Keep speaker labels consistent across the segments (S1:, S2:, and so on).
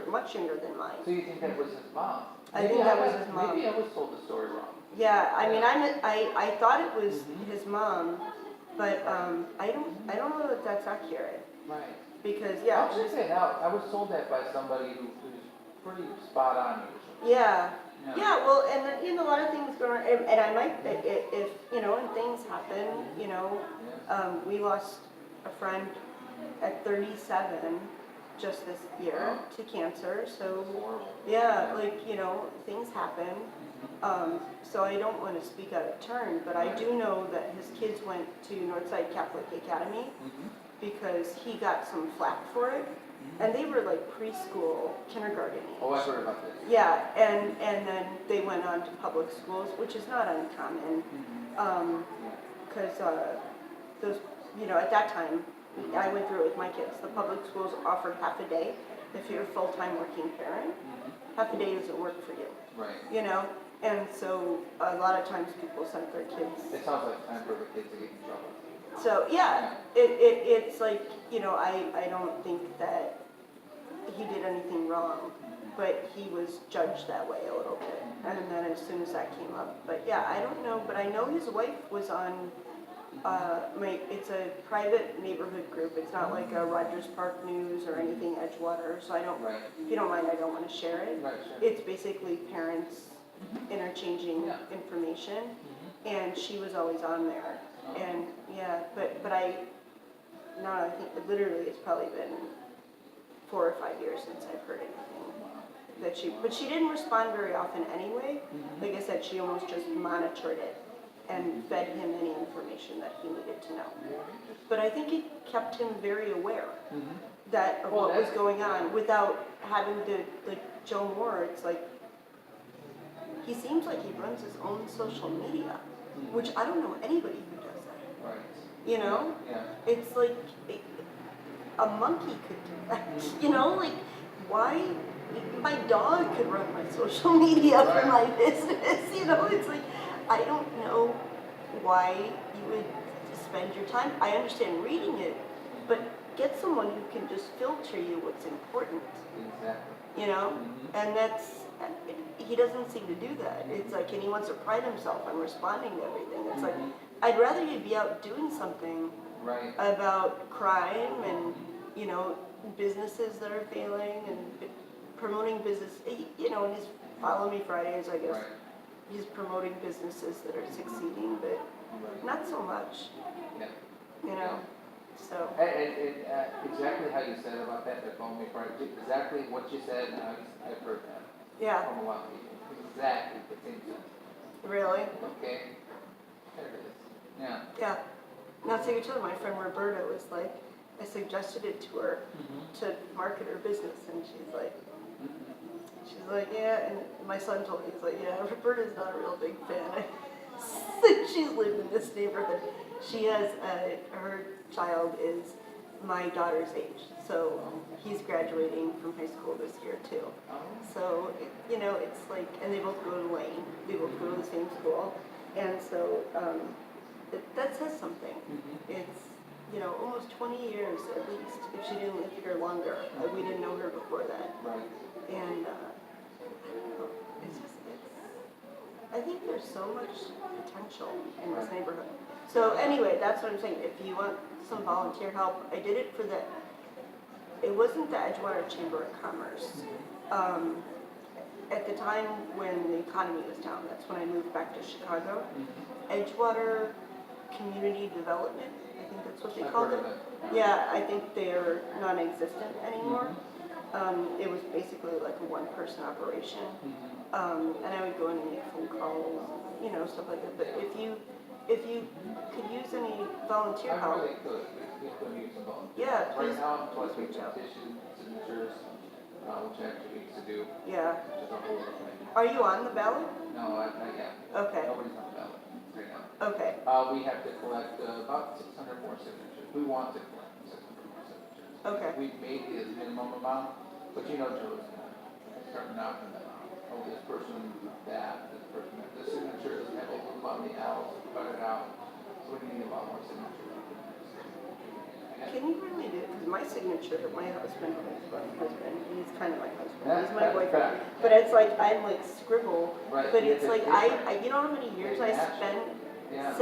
S1: much younger than mine.
S2: So you think that was his mom?
S1: I think that was his mom.
S2: Maybe I was told the story wrong.
S1: Yeah, I mean, I thought it was his mom, but I don't know that that's accurate.
S2: Right.
S1: Because
S2: I'll check that out. I was told that by somebody who's pretty spot on usually.
S1: Yeah. Yeah, well, and then, you know, a lot of things go on, and I might, if, you know, and things happen, you know, we lost a friend at 37 just this year to cancer, so, yeah, like, you know, things happen, so I don't want to speak out of turn, but I do know that his kids went to Northside Catholic Academy because he got some flack for it. And they were like preschool, kindergarten age.
S2: Oh, I've heard about this.
S1: Yeah, and then they went on to public schools, which is not uncommon, because those, you know, at that time, I went through it with my kids. The public schools offered half a day if you're a full-time working parent. Half a day doesn't work for you.
S2: Right.
S1: You know, and so a lot of times people sent their kids.
S2: It sounds like time for the kids to get in trouble.
S1: So yeah, it's like, you know, I don't think that he did anything wrong, but he was judged that way a little bit. And then as soon as that came up, but yeah, I don't know, but I know his wife was on, it's a private neighborhood group. It's not like a Rogers Park News or anything Edgewater, so I don't, if you don't mind, I don't want to share it.
S2: Right, sure.
S1: It's basically parents interchanging information, and she was always on there. And yeah, but I think literally it's probably been 4 or 5 years since I've heard anything but she didn't respond very often anyway. Like I said, she almost just monitored it and fed him any information that he needed to know. But I think it kept him very aware of what was going on without having to, like Joe Moore, it's like, he seems like he runs his own social media, which I don't know anybody who does that.
S2: Right.
S1: You know?
S2: Yeah.
S1: It's like a monkey could do that. You know, like, why? My dog could run my social media for my business. You know, it's like, I don't know why you would spend your time. I understand reading it, but get someone who can just filter you what's important.
S2: Exactly.
S1: You know? And he doesn't seem to do that. It's like, and he wants to pride himself on responding to everything. It's like, I'd rather you be out doing something about crime and, you know, businesses that are failing and promoting business. You know, and his Follow Me Fridays, I guess, he's promoting businesses that are succeeding, but not so much. You know, so.
S2: Exactly how you said about that, the Follow Me Friday, exactly what you said, I've heard that.
S1: Yeah.
S2: From a lot of people. Exactly the same thing.
S1: Really?
S2: Okay. There it is. Yeah.
S1: Yeah. Now, so you tell my friend Roberta was like, I suggested it to her to market her business, and she's like, yeah. And my son told me, he's like, yeah, Roberta's not a real big fan. She's lived in this neighborhood. She has her child is my daughter's age, so he's graduating from high school this year too. So, you know, it's like, and they both go to Leone. They both go to the same school, and so that says something. It's, you know, almost 20 years at least, if she didn't live here longer. We didn't know her before that. And I don't know, I think there's so much potential in this neighborhood. So anyway, that's what I'm saying. If you want some volunteer help, I did it for it wasn't the Edgewater Chamber of Commerce. At the time when the economy was down, that's when I moved back to Chicago. Edgewater Community Development, I think that's what they called it. Yeah, I think they're non-existent anymore. It was basically like a one-person operation. And I would go in and make phone calls, you know, stuff like that. But if you could use any volunteer help.
S2: I really could. We could use some volunteers.
S1: Yeah, please.
S2: Right now I'm collecting
S1: Reach out.
S2: petition signatures, which I have 2 weeks to do.
S1: Yeah.
S2: Which is a whole other thing.
S1: Are you on the ballot?
S2: No, not yet.
S1: Okay.
S2: Nobody's on the ballot right now.
S1: Okay.
S2: We have to collect about 600 more signatures. We want to collect 600 more signatures.
S1: Okay.
S2: We've made the minimum amount, but you know Joe's starting out from that. Oh, this person, that, this person, that. This signature doesn't have a lot of the L's, cut it out. So we need a lot more signatures.
S1: Can you really do it? Because my signature, my husband, he's kind of my husband.
S2: That's
S1: He's my boyfriend.
S2: correct.
S1: But it's like, I'm like scribble.
S2: Right,
S1: But
S2: yours
S1: it's
S2: is
S1: like,
S2: different.
S1: you know how many years I
S2: Match.
S1: spent,
S2: Yeah.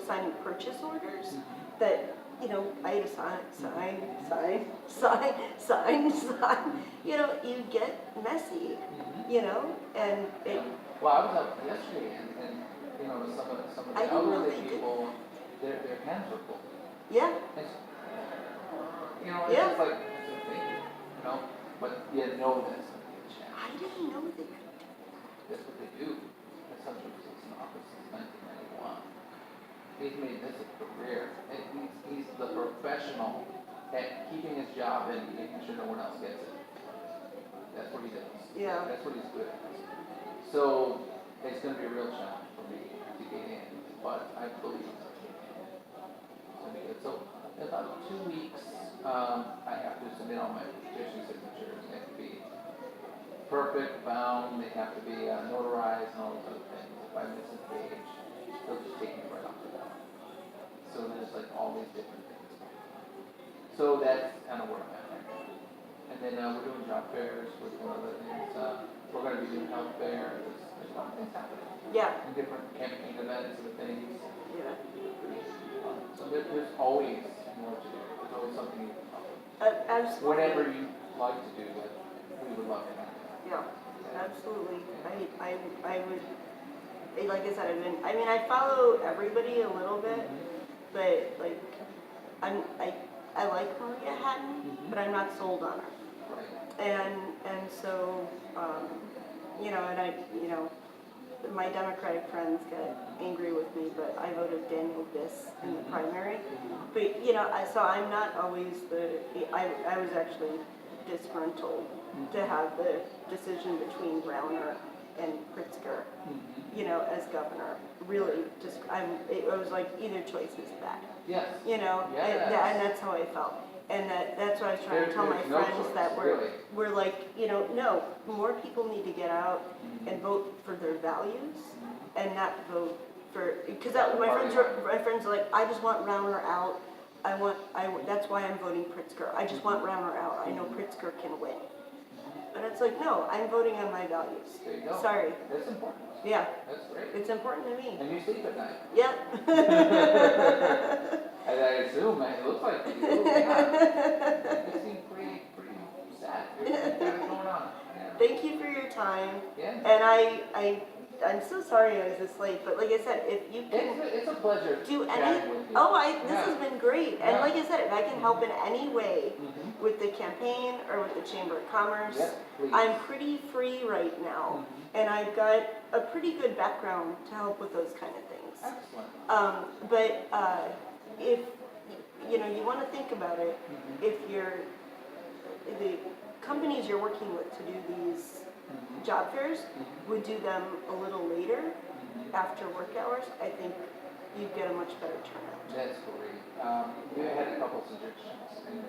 S1: signing purchase orders?
S2: Mhm.
S1: That, I had to sign. You get messy, and it,
S2: Well, I was up yesterday and some of
S1: I
S2: the
S1: didn't know
S2: elderly
S1: they did.
S2: people, their hands were full.
S1: yeah,
S2: It's, it's
S1: Yeah.
S2: just like, thank you, but you know that's going to be a challenge.
S1: I didn't know they could.
S2: That's what they do. That's how Jarvis was in office since 1991. He's made this a career. And he's the professional at keeping his job and making sure no one else gets it. That's what he does.
S1: Yeah.
S2: That's what he's good at. So it's going to be a real challenge for me to get in, but I believe it's going to be good. So in about 2 weeks, I have to submit all my petition signatures. They have to be perfect, bound. They have to be notarized and all those other things. If I miss a page, they'll just take me right off the bat. So there's like all these different things. So that's kind of where I'm at right now. And then we're doing job fairs, we're doing other things. We're going to be doing health fairs. There's a lot of things happening.
S1: Yeah.
S2: And different campaign events and things.
S1: Yeah.
S2: So there's always more to do. There's always something you can accomplish.
S1: Absolutely.
S2: Whatever you like to do, we would love to have.
S1: Yeah, absolutely. I would, like I said, I follow everybody a little bit, but like, I like Maria Hatton, but I'm not sold on her.
S2: Right.
S1: And so, my Democratic friends get angry with me, but I voted Daniel Biss in the primary. But, so I'm not always I was actually disgruntled to have the decision between Browner and Pritzker, as governor. Really, it was like either choice is bad.
S2: Yes.
S1: And that's how I felt. And that's what I was trying to tell my
S2: There's no
S1: friends
S2: choice,
S1: that
S2: really.
S1: we're like, no, more people need to get out and vote for their values and not vote for, because my friends are like, I just want Rauner out. That's why I'm voting Pritzker. I just want Rauner out. I know Pritzker can win. And it's like, no, I'm voting on my values.
S2: There you go.
S1: Sorry.
S2: That's important.
S1: Yeah.
S2: That's great.
S1: It's important to me.
S2: And you sleep at night.
S1: Yeah.
S2: I assume, man, it looks like you do. Yeah. You seem pretty sad. What's going on? Yeah.
S1: Thank you for your time.
S2: Yeah.
S1: And I'm so sorry I was this late, but like I said, if you can
S2: It's a pleasure
S1: do
S2: chatting
S1: any,
S2: with you.
S1: this has been great. And
S2: Yeah.
S1: like I said, if I can help in any way with the campaign or with the Chamber of Commerce,
S2: Yes, please.
S1: I'm pretty free right now. And I've got a pretty good background to help with those kind of things.
S2: Excellent.
S1: But if you want to think about it, if the companies you're working with to do these job fairs would do them a little later after work hours, I think you'd get a much better turnout.
S2: That's great. We had a couple suggestions, and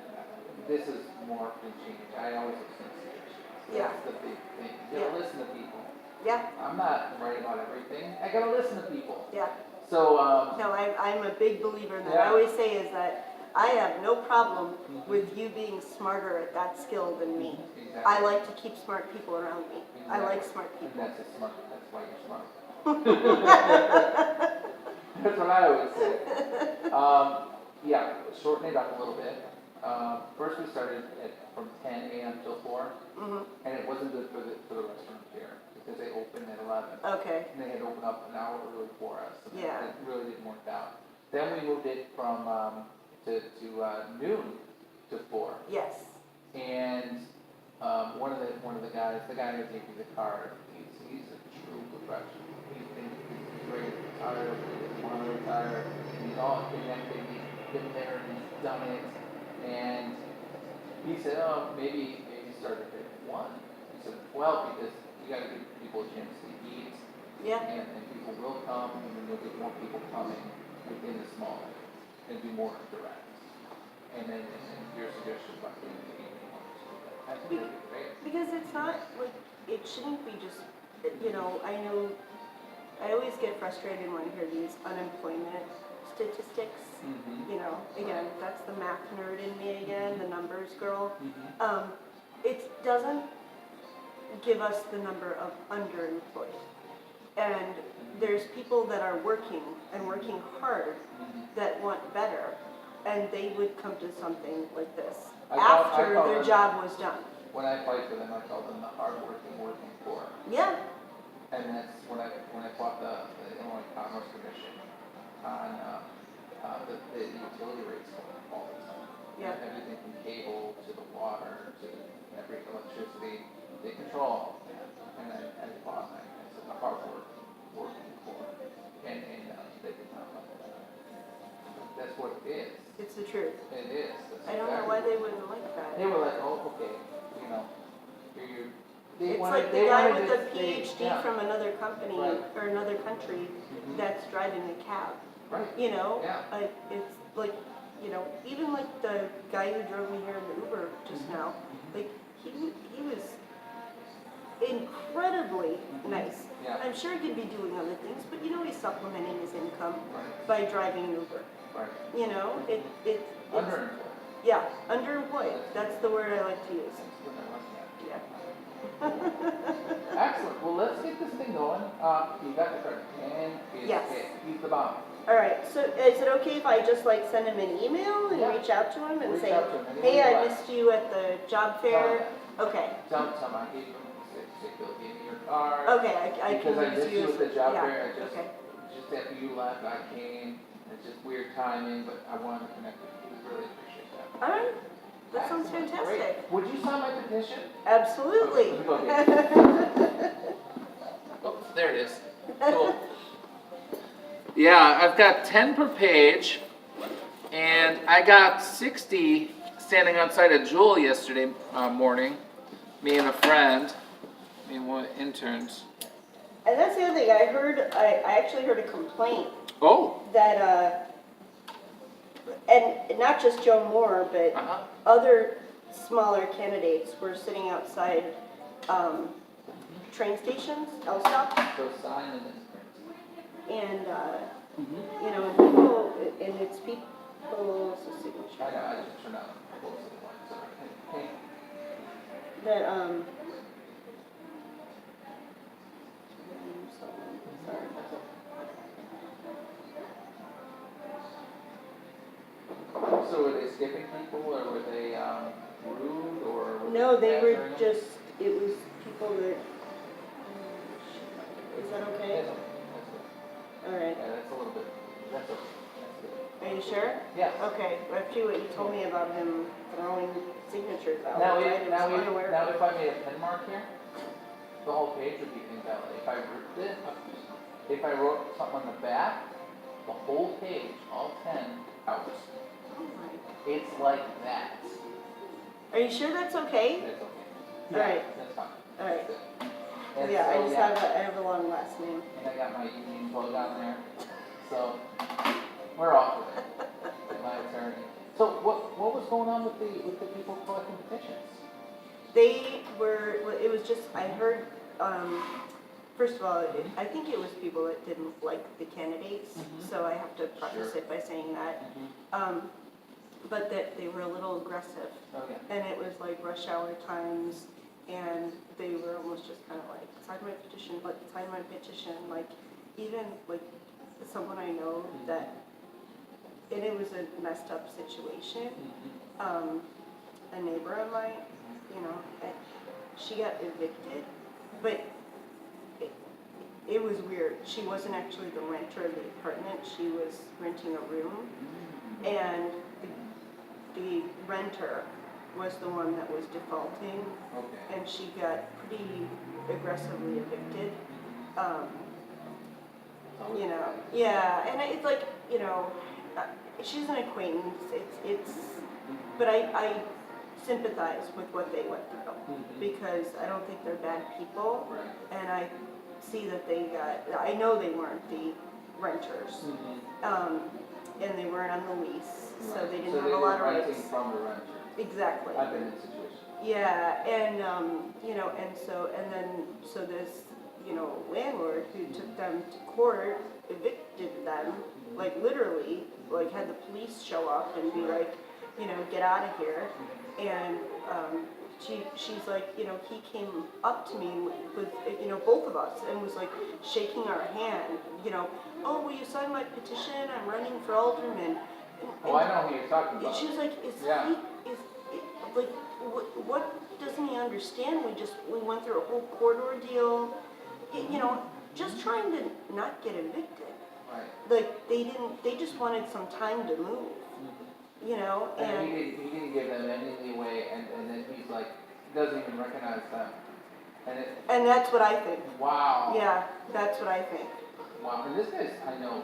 S2: this is more than change. I always listen to suggestions.
S1: Yeah.
S2: That's the big thing. You gotta listen to people.
S1: Yeah,
S2: I'm not right about everything. I gotta listen to people.
S1: yeah.
S2: So,
S1: No, I'm a big believer in that.
S2: Yeah.
S1: I always say is that I have no problem with you being smarter at that skill than me.
S2: exactly.
S1: I like to keep smart people around me. I
S2: Exactly.
S1: like smart
S2: And
S1: people.
S2: that's why you're smart. That's what I always say. Yeah, shorten it up a little bit. First we started from 10 a.m. till 4, and it wasn't good for the restaurant here because they opened at 11.
S1: Okay.
S2: And they had opened up an hour early for us. And
S1: Yeah.
S2: It really didn't work out. Then we moved it from to noon to 4.
S1: Yes.
S2: And one of the guys, the guy who gave me the card, he's a true professional. He's ready to retire, he doesn't want to retire, and he's all connected, he's been there and he's done it. And he said, maybe start at 1. He said 12 because you got to give people a chance to eat.
S1: Yeah.
S2: And people will come, and then you'll get more people coming within the small area and do more direct. And then your suggestion about doing the evening ones. I think that'd be great.
S1: Because it's not like, it shouldn't be just, I know, I always get frustrated when I hear these unemployment statistics.
S2: Mm-hmm.
S1: You know, again, that's the math nerd in me again, the numbers girl.
S2: Mm-hmm.
S1: It doesn't give us the number of underemployed. And there's people that are working and working hard that want better, and they would come to something like this after their job was done.
S2: When I fight for them, I call them the hard-working, working poor.
S1: Yeah.
S2: And that's when I fought the Illinois Commerce Commission on the utility rates going all the time.
S1: Yeah.
S2: Everything from cable to the water to every electricity, they control all of that. And I fought, I said the hard-working, working poor. And they did not like that. That's what it is.
S1: It's the truth.
S2: It is.
S1: I don't know why they wouldn't like that.
S2: They were like, oh, okay, you know,
S1: it's like the guy with a PhD from another company or another country that's driving a cab.
S2: Right.
S1: You know,
S2: Yeah.
S1: it's like, you know, even like the guy who drove me here in the Uber just now, like he was incredibly nice.
S2: Yeah.
S1: I'm sure he could be doing other things, but you know he's supplementing his income
S2: Right.
S1: by driving an Uber.
S2: Right.
S1: You know, it's
S2: Underemployed.
S1: Yeah, underemployed. That's the word I like to use. Yeah.
S2: Excellent. Well, let's get this thing going. You got the card. And
S1: Yes.
S2: He's the bomb.
S1: All right. So is it okay if I just like send him an email and reach out to him and say, hey, I missed you at the job fair? Okay.
S2: Tell him I gave him give me your card.
S1: Okay, I can
S2: because I
S1: use
S2: missed you at the job fair.
S1: Okay.
S2: Just after you left, I came. It's just weird timing, but I wanted to connect with you. We really appreciate that.
S1: All right. That sounds fantastic.
S2: Great. Would you sign my petition?
S1: Absolutely.
S2: Oh, there it is. Cool. Yeah, I've got 10 per page, and I got 60 standing outside of Jewel yesterday morning. Me and a friend, me and one of the interns.
S1: And that's the other thing. I actually heard a complaint.
S2: Oh.
S1: That and not just Joe Moore, but other smaller candidates were sitting outside train stations, L stops.
S2: So sign in this print.
S1: And you know, and people, and it's people's signature.
S2: I know, I just turned out close to the line, sorry.
S1: That sorry.
S2: So were they skipping people, or were they rude, or?
S1: No, they were just, it was people that, is that okay?
S2: That's okay.
S1: All right.
S2: Yeah, that's a little bit, that's okay. That's good.
S1: Are you sure?
S2: Yeah.
S1: Okay, after what you told me about him throwing signatures out.
S2: Now,
S1: right?
S2: now if I made a pen mark here, the whole page would be invalid. If I ripped it, if I wrote something on the back, the whole page, all 10, out. It's like that.
S1: Are you sure that's okay?
S2: That's okay.
S1: All right.
S2: That's fine.
S1: All right.
S2: And
S1: Yeah,
S2: so,
S1: I have a long last name.
S2: And I got my union plug on there. So we're off with it. My attorney. So what was going on with the people collecting petitions?
S1: They were. It was just. I heard. First of all, I think it was people that didn't like the candidates. So I have to preface it by saying that. But that they were a little aggressive.
S2: Okay.
S1: And it was like rush hour times, and they were almost just kind of like, sign my petition, like, even like someone I know that, and it was a messed up situation. A neighbor of mine, you know, she got evicted, but it was weird. She wasn't actually the renter of the apartment, she was renting a room, and the renter was the one that was defaulting, and she got pretty aggressively evicted. You know, yeah, and it's like, you know, she's an acquaintance. But I sympathize with what they went through because I don't think they're bad people, and I see that I know they weren't the renters, and they weren't on the lease, so they didn't have a lot of rights.
S2: From the renter.
S1: Exactly.
S2: I've been in a situation.
S1: Yeah, and you know, so this landlord who took them to court, evicted them, like literally, like had the police show up and be like, get out of here. And she's like, he came up to me with, both of us and was like shaking our hand, oh, will you sign my petition? I'm running for alderman.
S2: Oh, I know who you're talking about.
S1: She was like, what doesn't he understand? We went through a whole court ordeal, just trying to not get evicted.
S2: Right.
S1: Like they just wanted some time to move,
S2: And he didn't give them any leeway, and then he's like, he doesn't even recognize them.
S1: And that's what I think.
S2: Wow.
S1: Yeah, that's what I think.
S2: Wow. And this guy's, I know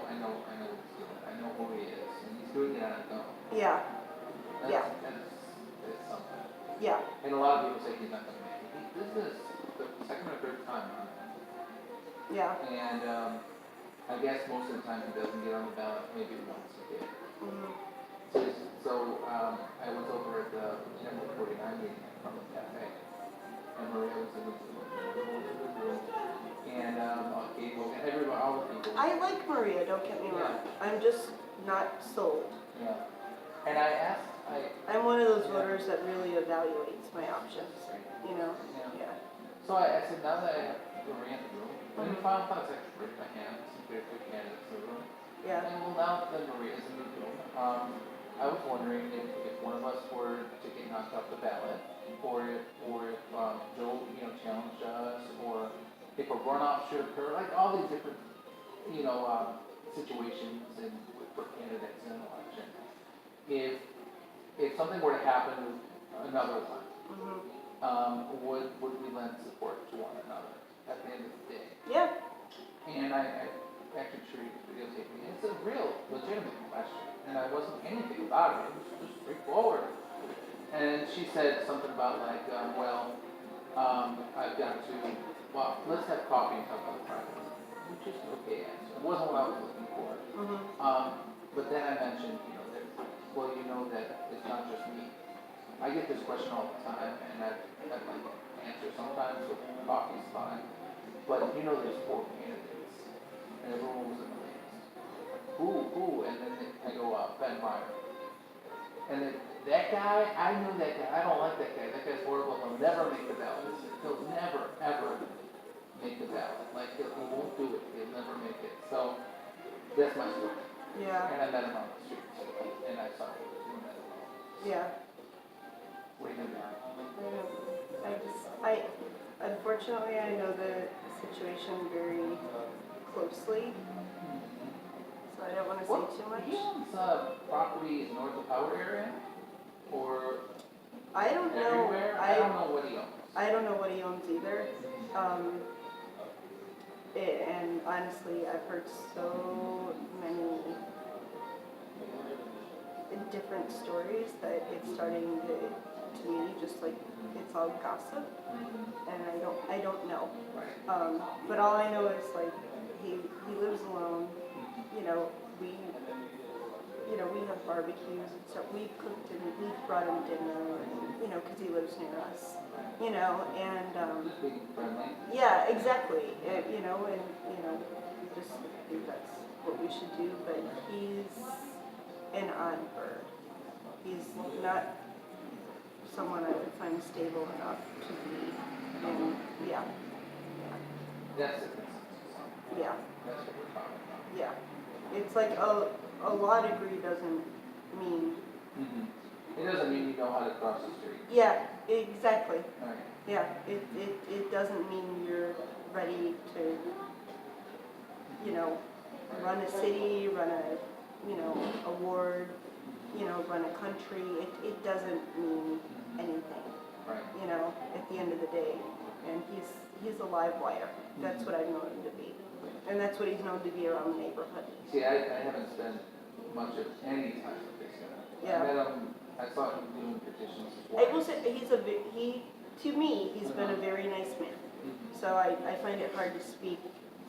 S2: who he is, and he's doing it on his own.
S1: Yeah.
S2: That's something.
S1: Yeah.
S2: And a lot of people say he's not going to make it. This is the second or third time.
S1: Yeah.
S2: And I guess most of the time he doesn't get on the ballot. Maybe once he did.
S1: Mm-hmm.
S2: So I was over at the Heartland 49 meeting at Heartland Cafe, and Maria was in the room, and Gable, and everyone, all the people.
S1: I like Maria, don't get me wrong. I'm just not sold.
S2: Yeah. And I asked,
S1: I'm one of those voters that really evaluates my options,
S2: Yeah.
S1: Yeah.
S2: So I said, now that I have Maria in the room, and if I was actually raise my hand, some good candidates in the room.
S1: Yeah.
S2: And well, now that Maria's in the room, I was wondering if one of us were to get knocked off the ballot, or if Joe, challenged us, or if a runoff should occur, like all these different, situations and for candidates in an election. If something were to happen another one, would we lend support to one another at the end of the day?
S1: Yeah.
S2: And I actually treated videotaping, and it's a real, legitimate question. And I wasn't anything about it. It was just straightforward. And she said something about like, I've got to, let's have coffee and talk about the project. Which is an okay answer. It wasn't what I was looking for. But then I mentioned, that it's not just me. I get this question all the time, and I've like answer sometimes with coffee's fine. But there's 4 candidates, and everyone was amazed. Who? And then I go up, Ben Meyer. And then that guy, I knew that guy. I don't like that guy. That guy's horrible. He'll never make the ballot. He'll never, ever make the ballot. Like, he won't do it. He'll never make it. So, that's my story.
S1: Yeah.
S2: And I met him on the street. And I saw him.
S1: Yeah.
S2: What do you think?
S1: Unfortunately, I know the situation very closely, so I don't want to say too much.
S2: He owns properties north of Power area, or
S1: I don't know.
S2: Everywhere? I don't know what he owns.
S1: I don't know what he owns either. And honestly, I've heard so many different stories that it's starting to me just like it's all gossip, and I don't know.
S2: Right.
S1: But all I know is like he lives alone. We have barbecues and stuff. We've cooked and we've brought him dinner, because he lives near us. And
S2: Being friendly.
S1: yeah, exactly. And just think that's what we should do. But he's an odd bird. He's not someone I would find stable enough to be. And yeah.
S2: That's it.
S1: Yeah.
S2: That's what we're talking about.
S1: Yeah. It's like a law degree doesn't mean.
S2: It doesn't mean you know how to cross the street.
S1: Yeah, exactly.
S2: Right.
S1: Yeah, it doesn't mean you're ready to, run a city, run a ward, run a country. It doesn't mean anything.
S2: Right.
S1: At the end of the day. And he's a live wire. That's what I've known him to be. And that's what he's known to be around the neighborhood.
S2: See, I haven't spent much of any time with this guy.
S1: Yeah.
S2: I met him, I saw him doing petitions as
S1: I
S2: well.
S1: will say, to me, he's been a very nice man. So I find it hard to speak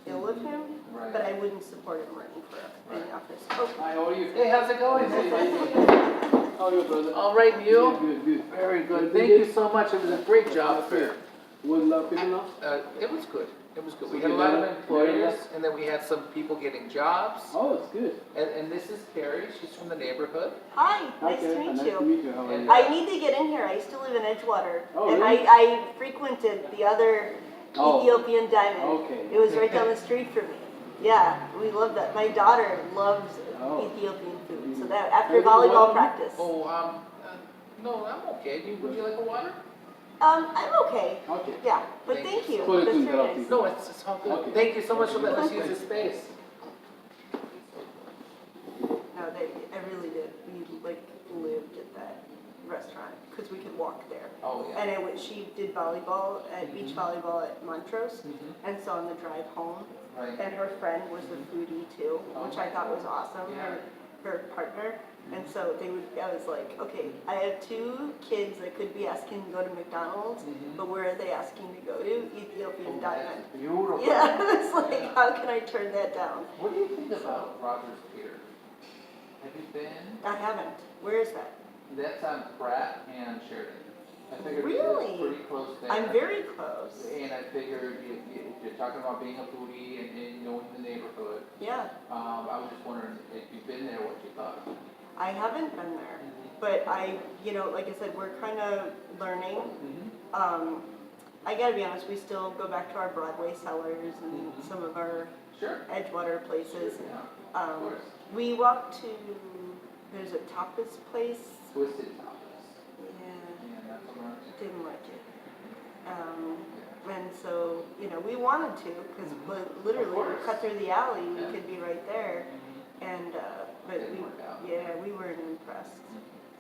S1: ill of him,
S2: Right.
S1: but I wouldn't support him running for any office. Oh,
S3: Hi, how are you?
S2: Hey, how's it going?
S3: How are you, brother?
S2: All right, and you?
S3: Good.
S2: Very good. Thank you so much. It was a great job fair.
S3: Was big enough?
S2: It was good. It was good.
S3: So
S2: We had a
S3: you
S2: lot of
S3: did it?
S2: employers, and then we had some people getting jobs.
S3: Oh, it's good.
S2: And this is Carrie. She's from the neighborhood.
S1: Hi, nice
S3: Okay,
S1: to meet
S3: nice
S1: you.
S3: to meet you. How are you?
S1: I need to get in here. I used to live in Edgewater.
S3: Oh,
S1: and
S3: really?
S1: I frequented the other
S3: Oh,
S1: Ethiopian diamond.
S3: okay.
S1: It was right down the street from me. Yeah, we love that. My daughter loves
S3: Oh.
S1: Ethiopian food. So that after
S3: Hey,
S1: volleyball
S3: what-
S1: practice.
S2: Oh, no, I'm okay. Would you like a water?
S1: I'm okay.
S3: Okay.
S1: Yeah, but
S2: Thank
S1: thank
S2: you.
S1: you.
S3: Sorry to
S1: That's very
S3: interrupt
S1: nice.
S3: you.
S2: No, it's all good.
S3: Okay.
S2: Thank you so much for letting us use this space.
S1: No, I really did. We like lived at that restaurant because we could walk there.
S2: Oh, yeah.
S1: And she did volleyball at beach volleyball at Montrose, and so on the drive home,
S2: Right.
S1: and her friend was a foodie too, which I thought was awesome.
S2: Yeah.
S1: Her partner, and so I was like, okay, I have 2 kids that could be asking to go to McDonald's, but where are they asking to go to? Ethiopian Diamond.
S2: Beautiful.
S1: Yeah, it's like, how can I turn that down?
S2: What do you think about Rogers Pier? Have you been?
S1: I haven't. Where is that?
S2: That's on Pratt and Sheridan. I figured
S1: Really?
S2: it's pretty close there.
S1: I'm very close.
S2: And I figured if you're talking about being a foodie and knowing the neighborhood,
S1: Yeah,
S2: I was just wondering if you've been there, what you thought.
S1: I haven't been there, but like I said, we're kind of learning. I gotta be honest, we still go back to our Broadway sellers and some of our
S2: Sure.
S1: Edgewater places.
S2: Yeah, of course.
S1: We walked to, there's a tapas place.
S2: Twisted Tapas.
S1: Yeah,
S2: Yeah, that's what I'm
S1: didn't like it. And so, we wanted to, because literally we
S2: course.
S1: cut through the alley, we
S2: Yeah.
S1: could be right there. And, but
S2: Didn't work out.
S1: we weren't impressed.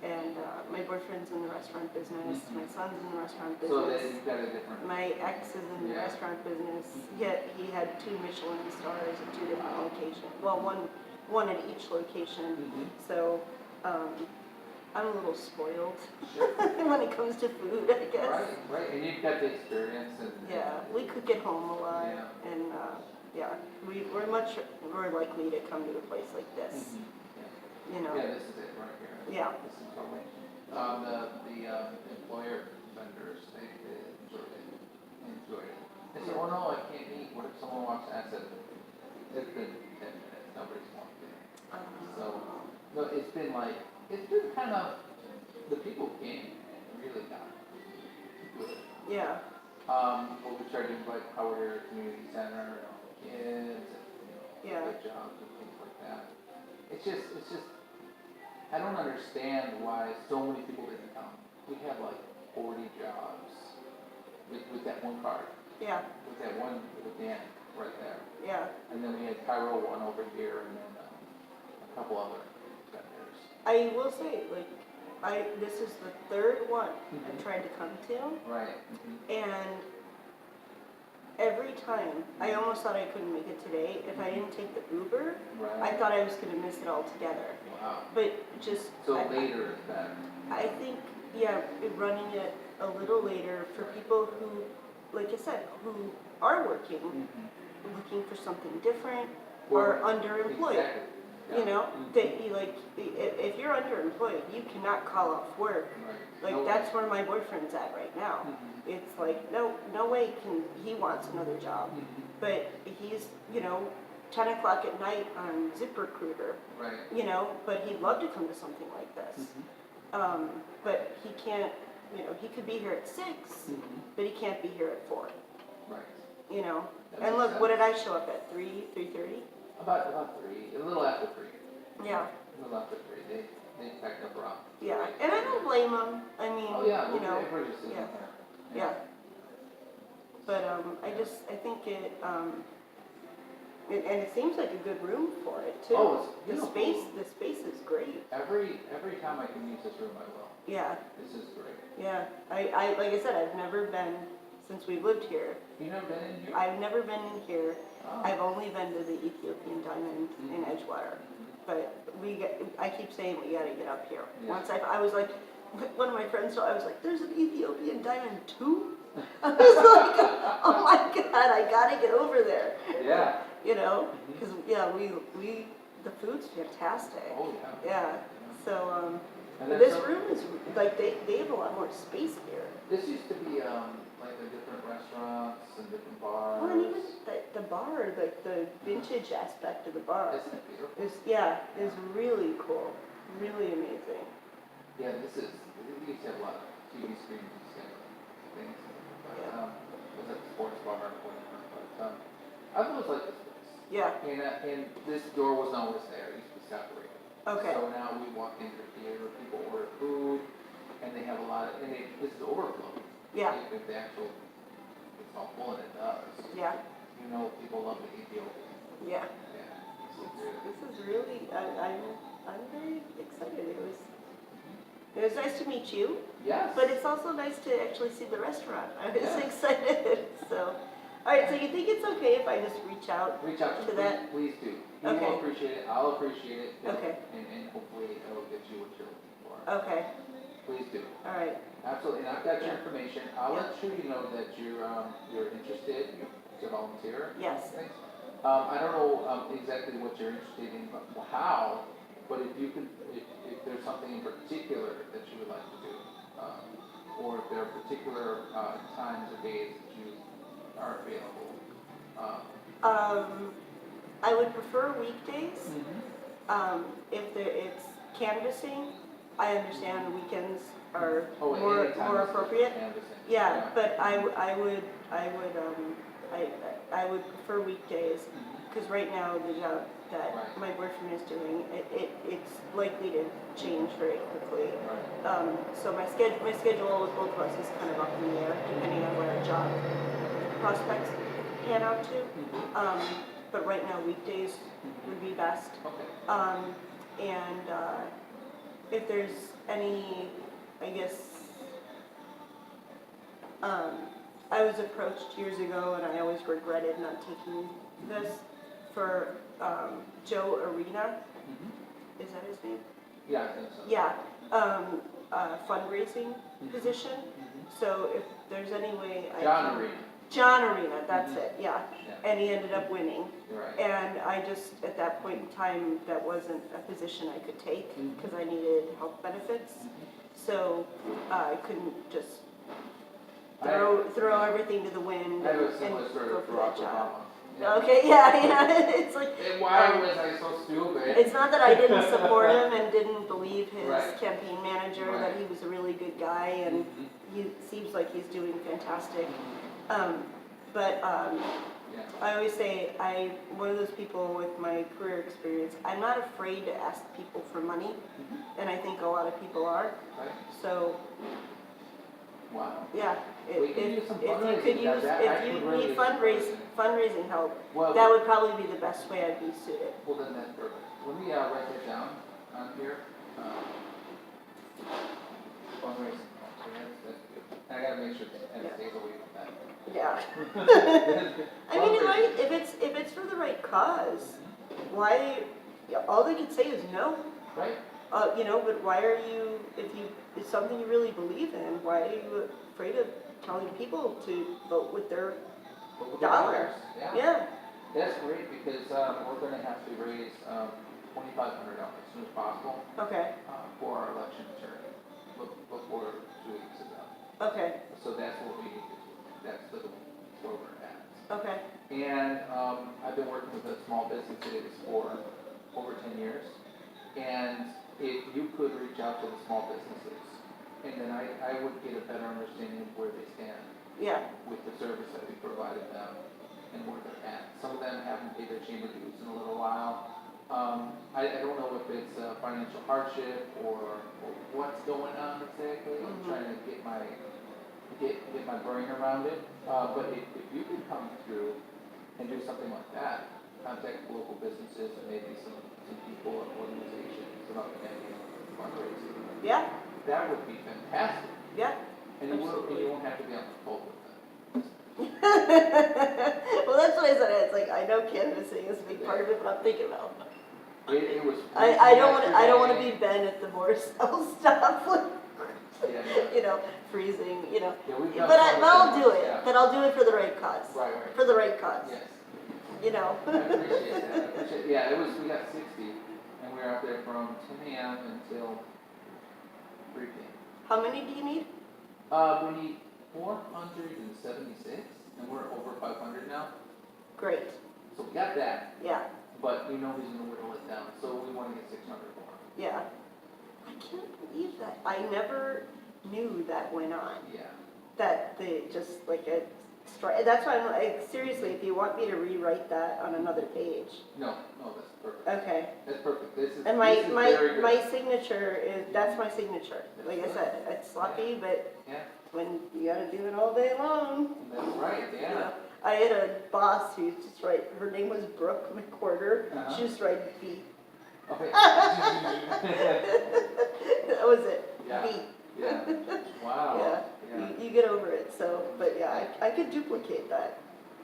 S1: And my boyfriend's in the restaurant business, my son's in the restaurant
S2: So then
S1: business.
S2: you've got a different.
S1: My ex is in the
S2: Yeah.
S1: restaurant business, yet he had 2 Michelin stars at 2 different locations. Well, one at each location. So I'm a little spoiled
S2: Sure.
S1: when it comes to food, I guess.
S2: Right, and you've got the experience and.
S1: Yeah, we cook at home a lot,
S2: Yeah.
S1: and we're much more likely to come to a place like this.
S2: Yeah, this is it right here.
S1: Yeah.
S2: This is totally, the employer vendors, they enjoyed it. They said, oh no, I can't eat, what if someone walks in? I said, it's been 10 minutes, nobody's walked in. So, no, it's been kind of, the people came really got good.
S1: Yeah.
S2: What we tried to invite Howard Community Center, kids,
S1: Yeah.
S2: good jobs and things like that. It's just, I don't understand why so many people didn't come. We had like 40 jobs with that one card,
S1: Yeah.
S2: with that one, with Dan right there.
S1: Yeah.
S2: And then we had Cairo one over here and then a couple other vendors.
S1: I will say, this is the 3rd one I've tried to come to,
S2: Right.
S1: and every time, I almost thought I couldn't make it today. If I didn't take the Uber,
S2: Right.
S1: I thought I was going to miss it altogether.
S2: Wow.
S1: But just,
S2: So later is better.
S1: I think, running it a little later for people who, like I said, who are working, looking for something different, or underemployed.
S2: Exactly.
S1: You know, if you're underemployed, you cannot call off work.
S2: Right.
S1: Like, that's where my boyfriend's at right now. It's like, no way he wants another job. But he's, 10 o'clock at night on ZipRecruiter,
S2: Right.
S1: but he'd love to come to something like this. But he can't, he could be here at 6, but he can't be here at 4,
S2: Right. That
S1: And
S2: makes
S1: look, what
S2: sense.
S1: did I show up at, 3:30?
S2: About 3, a little after 3.
S1: Yeah.
S2: A little after 3. They packed up around.
S1: Yeah, and I don't blame him. I mean,
S2: Oh yeah,
S1: yeah.
S2: everybody just isn't there.
S1: Yeah. But I think it, and it seems like a good room for it too.
S2: Oh, it's beautiful.
S1: The space is great.
S2: Every time I can use this room, I will.
S1: Yeah,
S2: This is great.
S1: yeah. I like I said, I've never been, since we've lived here,
S2: You never been in here?
S1: I've never been in here.
S2: Oh.
S1: I've only been to the Ethiopian Diamond in Edgewater. But I keep saying we gotta get up here.
S2: Yeah.
S1: Once I was like, one of my friends told, I was like, there's an Ethiopian Diamond too? I was like, oh my God, I gotta get over there.
S2: Yeah.
S1: Because the food's fantastic.
S2: Oh yeah.
S1: Yeah. So
S2: And that's
S1: this
S2: some-
S1: room is like they have a lot more space here.
S2: This used to be like the different restaurants and different bars.
S1: Well, and even the bar, like the vintage aspect of the bar
S2: Isn't it beautiful?
S1: is really cool, really amazing.
S2: Yeah, this is, you used to have a lot of TV screens and stuff, things, but, it was like a sports bar or whatever, but, I've always liked this place.
S1: Yeah,
S2: And this door was always there, it used to be separated.
S1: okay,
S2: So now we walk into here, people order food, and they have a lot of, this is overflow.
S1: yeah,
S2: If the actual, it's all full and it does,
S1: yeah,
S2: you know, people love to eat the open.
S1: yeah.
S2: Yeah.
S1: This is really, I'm very excited. It was nice to meet you,
S2: Yes.
S1: but it's also nice to actually see the restaurant. I was
S2: Yeah.
S1: excited, so. All right, so you think it's okay if I just reach out?
S2: Reach out
S1: to
S2: to
S1: that?
S2: please do. You
S1: Okay.
S2: will appreciate it, I'll appreciate it.
S1: Okay.
S2: And hopefully it'll get you what you're looking for.
S1: Okay,
S2: Please do.
S1: all right,
S2: Absolutely, and I've got your
S1: Yeah.
S2: information. I'll
S1: Yeah.
S2: let you know that you're interested to volunteer.
S1: yes,
S2: Things. I don't know exactly what you're interested in, but how, but if you can, if there's something in particular that you would like to do, or if there are particular times or days that you are available.
S1: I would prefer weekdays.
S2: Mm-hmm.
S1: If it's canvassing, I understand weekends are
S2: Oh,
S1: more
S2: anytime is
S1: appropriate.
S2: canvassing.
S1: Yeah, but I would prefer weekdays,
S2: Mhm.
S1: because right now the job that
S2: Right.
S1: my boyfriend is doing, it's likely to change very quickly.
S2: Right.
S1: So my schedule with both of us is kind of up in the air, depending on where our job prospects pan out to.
S2: Mhm.
S1: But right now weekdays would be best.
S2: Okay.
S1: And if there's any, I guess, I was approached years ago, and I always regretted not taking this, for Joe Arena,
S2: Mhm.
S1: is that his name?
S2: Yeah, I think so.
S1: Yeah, fundraising
S2: Mhm.
S1: position.
S2: Mhm.
S1: So if there's any way I
S2: John
S1: can.
S2: Arena.
S1: John Arena, that's
S2: Mhm.
S1: it, yeah.
S2: Yeah.
S1: And he ended up winning.
S2: You're right.
S1: And I just, at that point in time, that wasn't a position I could take,
S2: Mhm.
S1: because I needed health benefits.
S2: Mhm.
S1: So I couldn't just
S2: I
S1: throw everything to the wind
S2: have a
S1: and
S2: similar story
S1: go
S2: with
S1: for
S2: Barack
S1: that job.
S2: Obama. Yeah.
S1: Okay, yeah, it's like,
S2: And why was I so stupid?
S1: it's not that I didn't support him and didn't believe his
S2: Right.
S1: campaign manager, that
S2: Right.
S1: he was a really good guy, and
S2: Mhm.
S1: he seems like he's doing fantastic.
S2: Mhm.
S1: But
S2: Yeah.
S1: I always say, one of those people with my career experience, I'm not afraid to ask people for money,
S2: Mhm.
S1: and I think a lot of people are.
S2: Right.
S1: So,
S2: Wow.
S1: yeah,
S2: We can use some
S1: if you
S2: fundraising,
S1: could use,
S2: that- I
S1: if
S2: could
S1: you
S2: really
S1: need
S2: use some
S1: fundraising help,
S2: Well,
S1: that would probably be the best way I'd be suited.
S2: well then that's perfect. Let me write that down on here. Fundraising. Okay, that's good. And I gotta make sure that it stays away from that.
S1: Yeah. I mean, if it's for the right cause, why, all they could say is no.
S2: Right?
S1: But why are you, if it's something you really believe in, why are you afraid of telling people to vote with their
S2: But with the
S1: dollar?
S2: Yeah.
S1: Yeah,
S2: That's great because we're gonna have to raise $2,500 as soon as possible
S1: okay,
S2: for our election attorney before 2 weeks ago.
S1: okay,
S2: So that's what we need to do. That's where we're at.
S1: okay,
S2: And I've been working with the small businesses for over 10 years. And if you could reach out to the small businesses, and then I would get a better understanding of where they stand
S1: yeah,
S2: with the service that we provided them and where they're at. Some of them haven't paid their chamber dues in a little while. I don't know if it's financial hardship or what's going on exactly. I'm
S1: Mhm.
S2: trying to get my brain around it. But if you could come through and do something like that, contact local businesses and maybe some people and organizations about having fundraising,
S1: yeah,
S2: that would be fantastic.
S1: yeah.
S2: And you
S1: Absolutely.
S2: won't have to be on the phone with them.
S1: Well, that's what I said, it's like, I know canvassing is a big part of it, but I'm thinking about.
S2: It was.
S1: I don't wanna be Ben at the Morse stop,
S2: Yeah.
S1: freezing,
S2: Yeah, we've done
S1: But
S2: some
S1: I'll
S2: things,
S1: do it,
S2: yeah.
S1: but I'll do it for the right cause.
S2: Right.
S1: For the right cause,
S2: Yes.
S1: you know?
S2: I appreciate that. Yeah, we got 60, and we were out there from 10 a.m. until 3 p.m.
S1: How many do you need?
S2: We need 476, and we're over 500 now.
S1: Great,
S2: So we got that,
S1: yeah,
S2: but you know he's gonna whittle it down, so we wanna get 600 more.
S1: yeah. I can't believe that, I never knew that went on,
S2: Yeah.
S1: that they just like a strike, that's why I'm like, seriously, if you want me to rewrite that on another page,
S2: No, that's perfect.
S1: okay.
S2: That's perfect. This is,
S1: And
S2: this is very good.
S1: my signature is, that's my signature, like I said, it's sloppy, but
S2: Yeah,
S1: when you gotta do it all day long.
S2: that's right,
S1: You
S2: yeah.
S1: know, I had a boss who used to just write, her name was Brooke McWhorter,
S2: Uh-huh.
S1: she used to write B.
S2: Okay.
S1: That was it,
S2: Yeah.
S1: B.
S2: Yeah. Wow.
S1: Yeah,
S2: Yeah.
S1: you get over it, so, but yeah, I could duplicate that.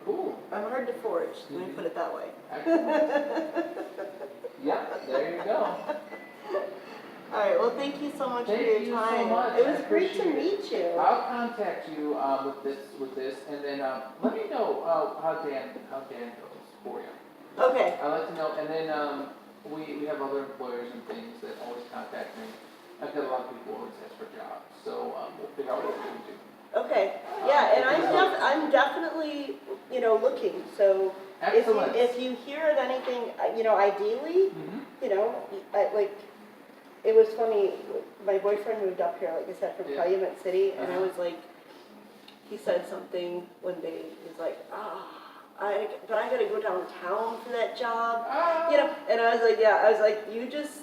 S2: Cool.
S1: I'm hard to forge, let me put it that way.
S2: Excellent. Yeah, there you go.
S1: All right, well, thank you so much for
S2: Thank
S1: your
S2: you so
S1: time.
S2: much.
S1: It
S2: I
S1: was great to
S2: appreciate
S1: meet you.
S2: I'll contact you with this, and then let me know how Dan goes for you.
S1: Okay,
S2: I'd like to know, and then we have other employers and things that always contact me. I've got a lot of people who always ask for jobs, so we'll figure out what we can do.
S1: okay, yeah, and I'm definitely, looking, so
S2: Excellent.
S1: if you hear of anything, ideally,
S2: Mm-hmm.
S1: it was funny, my boyfriend moved up here, like I said, from
S2: Yeah.
S1: Calumet City, and I
S2: Uh-huh.
S1: was like, he said something one day, he's like, but I gotta go downtown for that job, and I was like, you just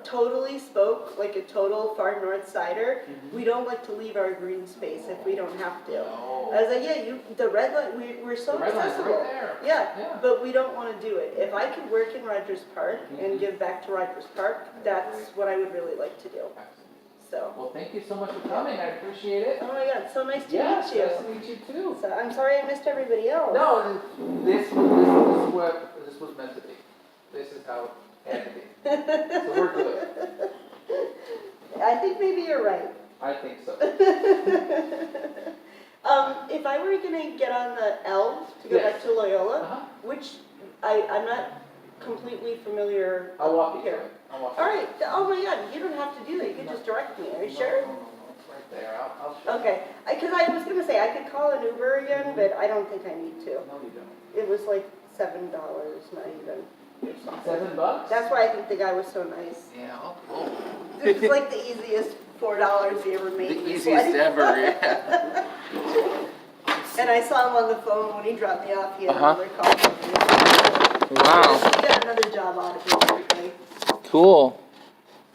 S1: totally spoke like a total far north sider.
S2: Mhm.
S1: We don't like to leave our green space if we don't have to.
S2: No.
S1: I was like, yeah, the red light, we're so
S2: The red line's
S1: accessible.
S2: right there.
S1: Yeah,
S2: Yeah.
S1: but we don't want to do it. If I could work in Rogers Park
S2: Mhm.
S1: and give back to Rogers Park, that's
S2: Great.
S1: what I would really like to do.
S2: Excellent.
S1: So,
S2: Well, thank you so much for coming. I appreciate it.
S1: oh my God, so nice to
S2: Yes,
S1: meet you.
S2: nice to meet you too.
S1: So I'm sorry I missed everybody else.
S2: No, this was meant to be. This is how it had to be. So we're good.
S1: I think maybe you're right.
S2: I think so.
S1: If I were gonna get on the L to go
S2: Yes.
S1: back to Loyola,
S2: Uh-huh.
S1: which I'm not completely familiar
S2: I'll walk you
S1: here.
S2: through it. I'll walk
S1: All
S2: you
S1: right, oh my God, you don't have to do that, you can just direct me, are you
S2: through it.
S1: sure?
S2: No, it's right there. I'll show you.
S1: Okay, because I was gonna say, I could call an Uber again, but I don't think I need to.
S2: No, you don't.
S1: It was like $7, not even, or something.
S2: $7?
S1: That's why I think the guy was so nice.
S2: Yeah, oh.
S1: It was like the easiest $4 he ever made.
S2: The
S1: in his
S2: easiest
S1: life.
S2: ever, yeah.
S1: And I saw him on the phone when he dropped me off, he had
S2: Uh-huh.
S1: another call.
S2: Wow.
S1: He got another job out of it, everybody.
S2: Cool.